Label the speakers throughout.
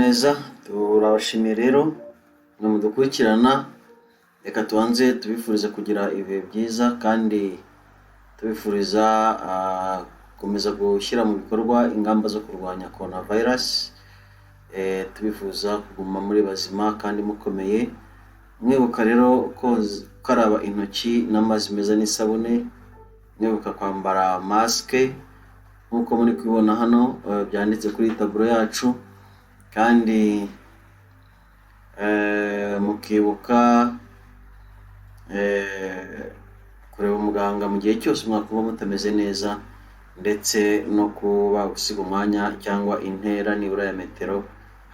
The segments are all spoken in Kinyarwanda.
Speaker 1: neza, turabashimiye rero mwe mudukurikirana. Reka tubanze tubifurize kugira ibihe byiza kandi tubifuriza gukomeza gushyira mu bikorwa ingamba zo kurwanya coronavirus. Tubifuza kuguma muri bazima kandi mukomeye, mwibuka rero gukaraba intoki n'amazi meza n'isabune, mwibuka kwambara maske nk'uko muri kubibona hano byanditse kuri taburo yacu, kandi mukibuka kureba umuganga mu gihe cyose mwakumva mutameze neza, ndetse no kuba gusiga umwanya cyangwa intera nibura ya metero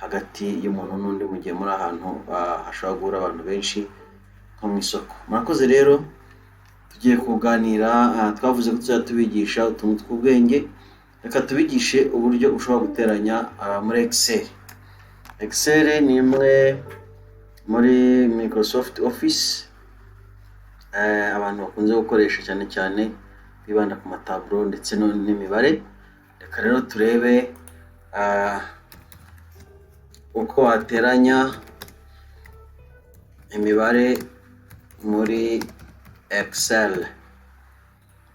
Speaker 1: hagati y'umuntu n'undi mu gihe muri ahantu hashobora guhura abantu benshi nko mu isoko. Murakoze rero, tugiye kuganira, twavuze ko tuzajya tubigisha utuntu tw'ubwenge. Reka tubigishe uburyo ushobora guteranya muri Excel. Excel ni imwe muri Microsoft Office abantu bakunze gukoresha cyane cyane bibanda ku mataburo ndetse n'imibare. Reka rero turebe uko wateranya imibare muri Excel.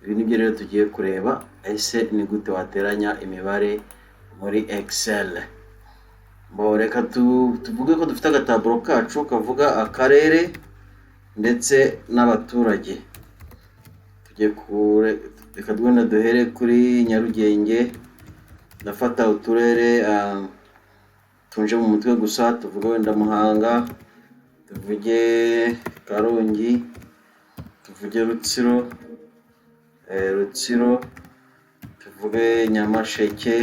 Speaker 1: Ibi nibyo rero tugiye kureba, ese ni gute wateranya imibare muri Excel. Reka tuvuge ko dufite agataburo kacu kavuga akarere ndetse n'abaturage. Reka duhere kuri Nyarugenge. Ndafata uturere tunje mu mutwe gusa, tuvuge wenda Muhanga, tuvuge Karongi, tuvuge Rutsiro, tuvuge Nyamasheke,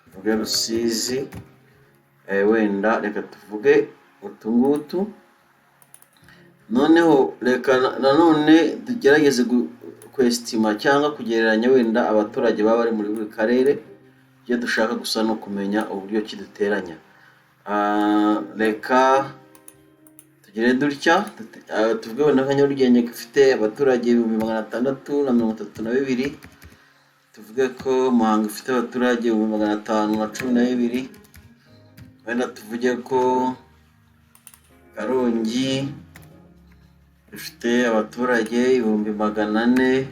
Speaker 1: tuvuge Rusizi, wenda reka tuvuge utungutu. Noneho reka nanone tugerageze kwestima cyangwa kugereranya wenda abaturage baba bari muri buri karere, ibyo dushaka gusa no kumenya uburyo kiduteranya. Reka tugire dutya, tuvuge wenda nka Nyarugenge ifite abaturage 632. Tuvuge ko Muhanga ifite abaturage 512. wenda tuvuge ko Karongi ifite abaturage 420.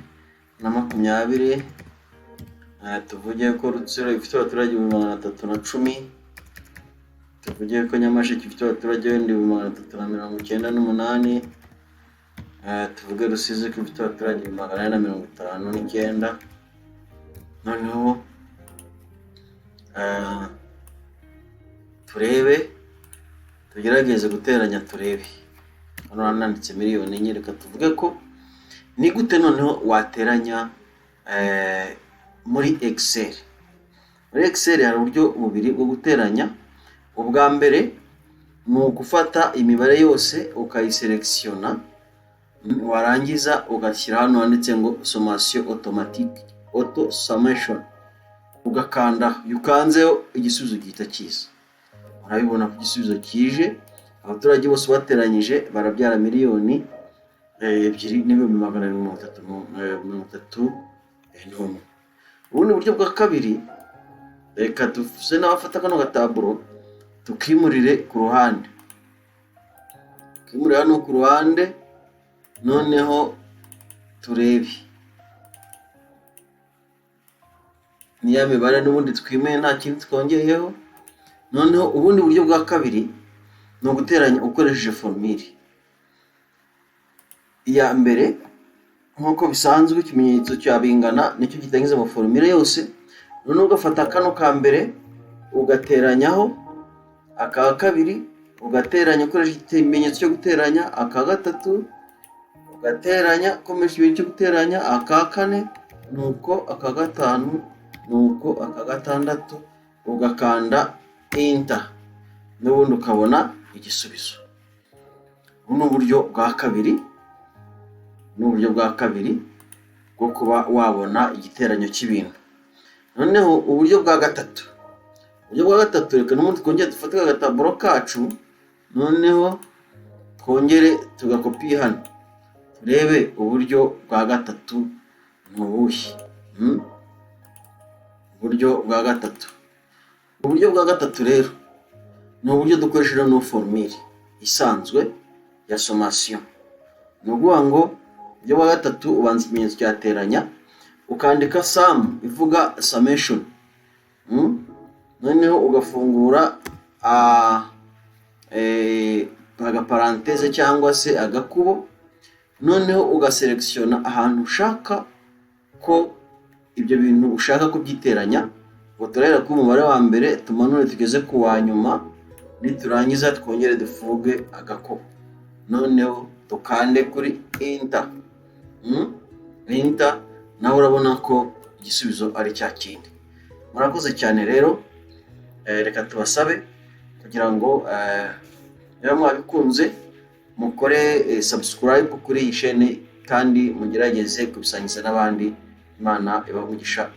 Speaker 1: Tuvuge ko Rutsiro ifite abaturage 310. Tuvuge ko Nyamasheke ifite abaturage 398. Tuvuge Rusizi ko ifite abaturage 459. Noneho turebe, tugerageze guteranya turebe. Hano handitse miliyoni enye. Reka tuvuge ko ni gute noneho wateranya muri Excel. Muri Excel hari uburyo bubiri bwo guteranya. Ubwa mbere ni ugufata imibare yose ukayiselectiona, warangiza ugashyira hano handitse ngo sommation automatique, auto summation, ugakanda. Yukanzeho igisubizo gihita kiza. Urabibona ko igisubizo kije, abaturage bose bateranyije barabyara miliyoni 2,431. Ubundi buryo bwa kabiri, reka tuse n'abafata kano gataburo tukimurire ku ruhande. Kimurira hano ku ruhande, noneho turebe ni ya mibare n'ubundi twimeye, nta kintu twongeyeho. Noneho ubundi buryo bwa kabiri ni uguteranya ukoresheje formule. Iya mbere nk'uko bisanzwe, ikimenyetso cya bingana nicyo gitangiza mu formule yose. Noneho ugafata kano ka mbere ugateranyaho aka kabiri, ugateranya ukoresheje ikimenyetso cyo guteranya aka gatatu, ugateranya ukoresheje ikimenyetso cyo guteranya aka kane, nuko aka gatanu, nuko aka gatandatu, ugakanda enter, n'ubundi ukabona igisubizo. Ubu ni uburyo bwa kabiri, bwo kuba wabona igiteranyo cy'ibintu. Noneho uburyo bwa gatatu, reka n'ubundi twongere dufate agataburo kacu, noneho twongere tugakopiye hano, turebe uburyo bwa gatatu ni ubuhe. Uburyo bwa gatatu rero ni uburyo dukoresha no formule isanzwe ya sommation. Ni ukuvuga ngo ibyo wa gatatu ubanza ikimenyetso cyateranya ukandika sum ivuga summation, noneho ugafungura agaparanteze cyangwa se agakubo, noneho ugaselectiona ahantu ushaka ko ibyo bintu ushaka kubyiteranya. Ngo turahera ku mubare wa mbere tumanure tugeze ku wa nyuma, niturangiza twongere dufuge agakubo, noneho tukande kuri enter. Enter, nawe urabona ko igisubizo ari cya kindi. Murakoze cyane rero, reka tubasabe kugira ngo niba mwabikunze mukore subscribe kuri iyi chaîne kandi mugerageze kubisangiza n'abandi. Imana ibahe umugisha.